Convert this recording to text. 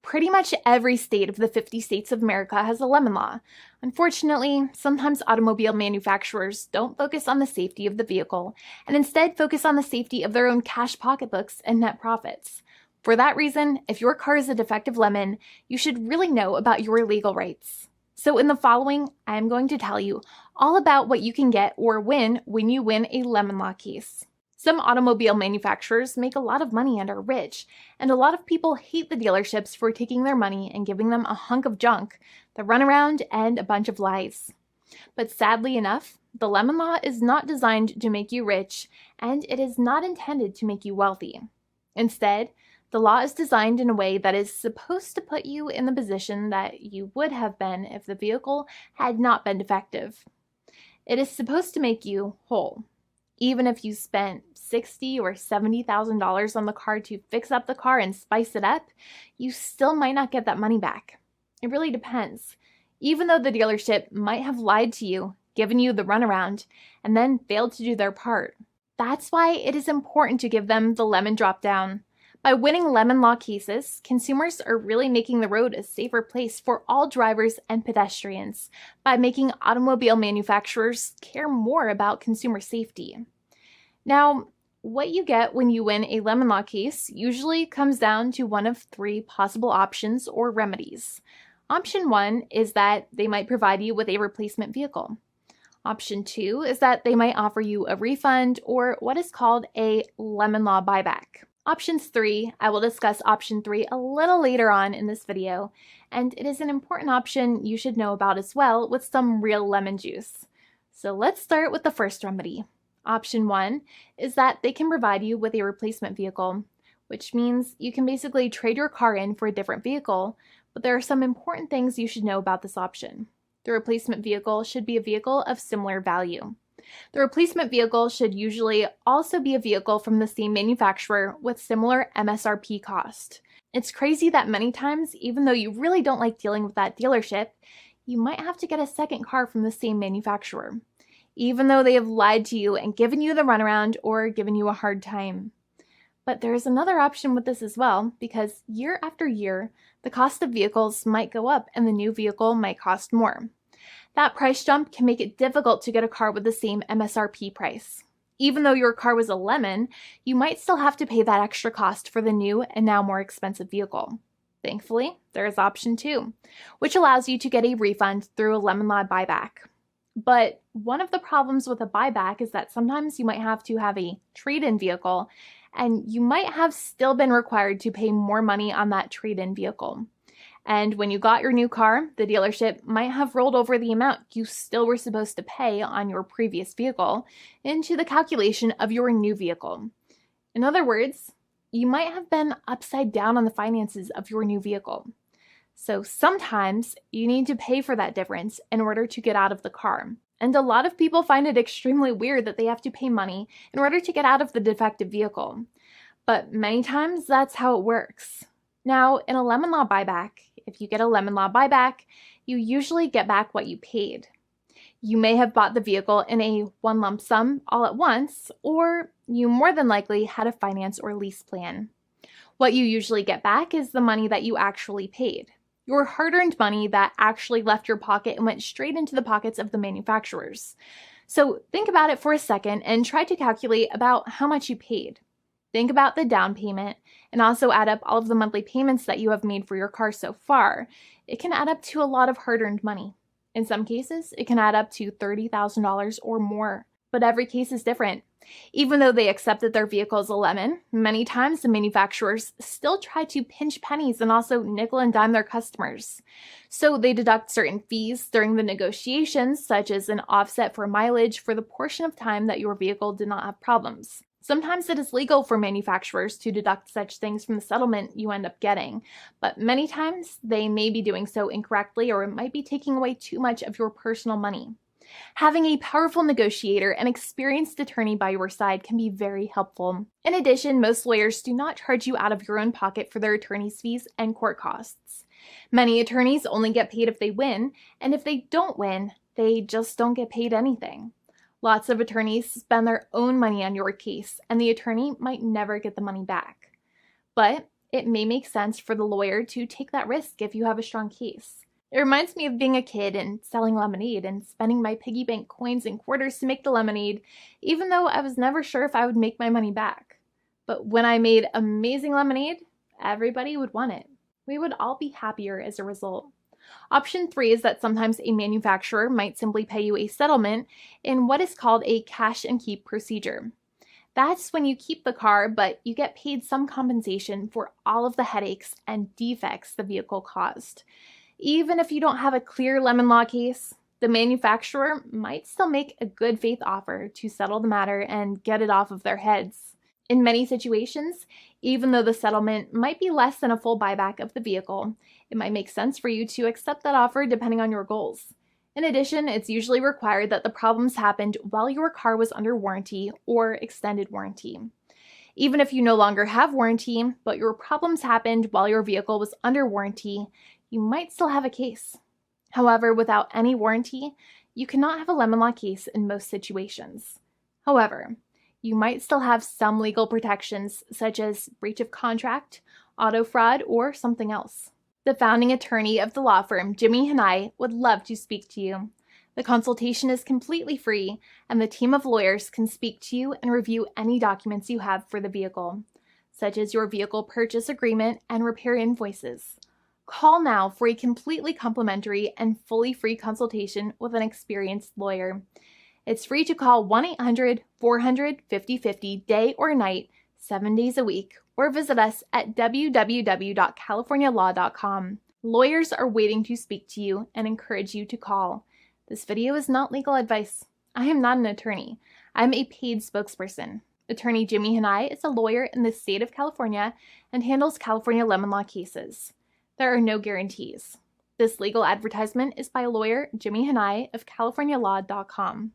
Pretty much every state of the 50 states of America has a lemon law. Unfortunately, sometimes automobile manufacturers don't focus on the safety of the vehicle and instead focus on the safety of their own cash pocketbooks and net profits. For that reason, if your car is a defective lemon, you should really know about your legal rights. So in the following, I am going to tell you all about what you can get or win when you win a lemon law case. Some automobile manufacturers make a lot of money and are rich, and a lot of people hate the dealerships for taking their money and giving them a hunk of junk, the runaround, and a bunch of lies. But sadly enough, the lemon law is not designed to make you rich, and it is not intended to make you wealthy. Instead, the law is designed in a way that is supposed to put you in the position that you would have been if the vehicle had not been defective. It is supposed to make you whole. Even if you spent $60,000 or $70,000 on the car to fix up the car and spice it up, you still might not get that money back. It really depends. Even though the dealership might have lied to you, given you the runaround, and then failed to do their part. That's why it is important to give them the lemon drop down. By winning lemon law cases, consumers are really making the road a safer place for all drivers and pedestrians by making automobile manufacturers care more about consumer safety. Now, what you get when you win a lemon law case usually comes down to one of three possible options or remedies. Option 1 is that they might provide you with a replacement vehicle. Option 2 is that they might offer you a refund or what is called a lemon law buyback. Options 3, I will discuss option 3 a little later on in this video, and it is an important option you should know about as well with some real lemon juice. So let's start with the first remedy. Option 1 is that they can provide you with a replacement vehicle, which means you can basically trade your car in for a different vehicle, but there are some important things you should know about this option. The replacement vehicle should be a vehicle of similar value. The replacement vehicle should usually also be a vehicle from the same manufacturer with similar MSRP cost. It's crazy that many times, even though you really don't like dealing with that dealership, you might have to get a second car from the same manufacturer, even though they have lied to you and given you the runaround or given you a hard time. But there is another option with this as well, because year after year, the cost of vehicles might go up and the new vehicle might cost more. That price jump can make it difficult to get a car with the same MSRP price. Even though your car was a lemon, you might still have to pay that extra cost for the new and now more expensive vehicle. Thankfully, there is option 2, which allows you to get a refund through a lemon law buyback. But one of the problems with a buyback is that sometimes you might have to have a trade-in vehicle, and you might have still been required to pay more money on that trade-in vehicle. And when you got your new car, the dealership might have rolled over the amount you still were supposed to pay on your previous vehicle into the calculation of your new vehicle. In other words, you might have been upside down on the finances of your new vehicle. So sometimes you need to pay for that difference in order to get out of the car. And a lot of people find it extremely weird that they have to pay money in order to get out of the defective vehicle. But many times that's how it works. Now, in a lemon law buyback, if you get a lemon law buyback, you usually get back what you paid. You may have bought the vehicle in a one lump sum all at once, or you more than likely had a finance or lease plan. What you usually get back is the money that you actually paid. Your hard-earned money that actually left your pocket and went straight into the pockets of the manufacturers. So think about it for a second and try to calculate about how much you paid. Think about the down payment and also add up all of the monthly payments that you have made for your car so far. It can add up to a lot of hard-earned money. In some cases, it can add up to $30,000 or more, but every case is different. Even though they accept that their vehicle is a lemon, many times the manufacturers still try to pinch pennies and also nickel and dime their customers. So they deduct certain fees during the negotiations, such as an offset for mileage for the portion of time that your vehicle did not have problems. Sometimes it is legal for manufacturers to deduct such things from the settlement you end up getting, but many times they may be doing so incorrectly or it might be taking away too much of your personal money. Having a powerful negotiator and experienced attorney by your side can be very helpful. In addition, most lawyers do not charge you out of your own pocket for their attorney's fees and court costs. Many attorneys only get paid if they win, and if they don't win, they just don't get paid anything. Lots of attorneys spend their own money on your case, and the attorney might never get the money back. But it may make sense for the lawyer to take that risk if you have a strong case. It reminds me of being a kid and selling lemonade and spending my piggy bank coins and quarters to make the lemonade, even though I was never sure if I would make my money back. But when I made amazing lemonade, everybody would want it. We would all be happier as a result. Option 3 is that sometimes a manufacturer might simply pay you a settlement in what is called a cash and keep procedure. That's when you keep the car, but you get paid some compensation for all of the headaches and defects the vehicle caused. Even if you don't have a clear lemon law case, the manufacturer might still make a good faith offer to settle the matter and get it off of their heads. In many situations, even though the settlement might be less than a full buyback of the vehicle, it might make sense for you to accept that offer depending on your goals. In addition, it's usually required that the problems happened while your car was under warranty or extended warranty. Even if you no longer have warranty, but your problems happened while your vehicle was under warranty, you might still have a case. However, without any warranty, you cannot have a lemon law case in most situations. However, you might still have some legal protections, such as breach of contract, auto fraud, or something else. The founding attorney of the law firm, Jimmy and I, would love to speak to you. The consultation is completely free, and the team of lawyers can speak to you and review any documents you have for the vehicle, such as your vehicle purchase agreement and repair invoices. Call now for a completely complimentary and fully free consultation with an experienced lawyer. It's free to call 1-800-400-5050 day or night, 7 days a week, or visit us at www.californialaw.com. Lawyers are waiting to speak to you and encourage you to call. This video is not legal advice. I am not an attorney. I'm a paid spokesperson. Attorney Jimmy Hanai is a lawyer in the state of California and handles California lemon law cases. There are no guarantees. This legal advertisement is by lawyer Jimmy Hanai of CaliforniaLaw.com.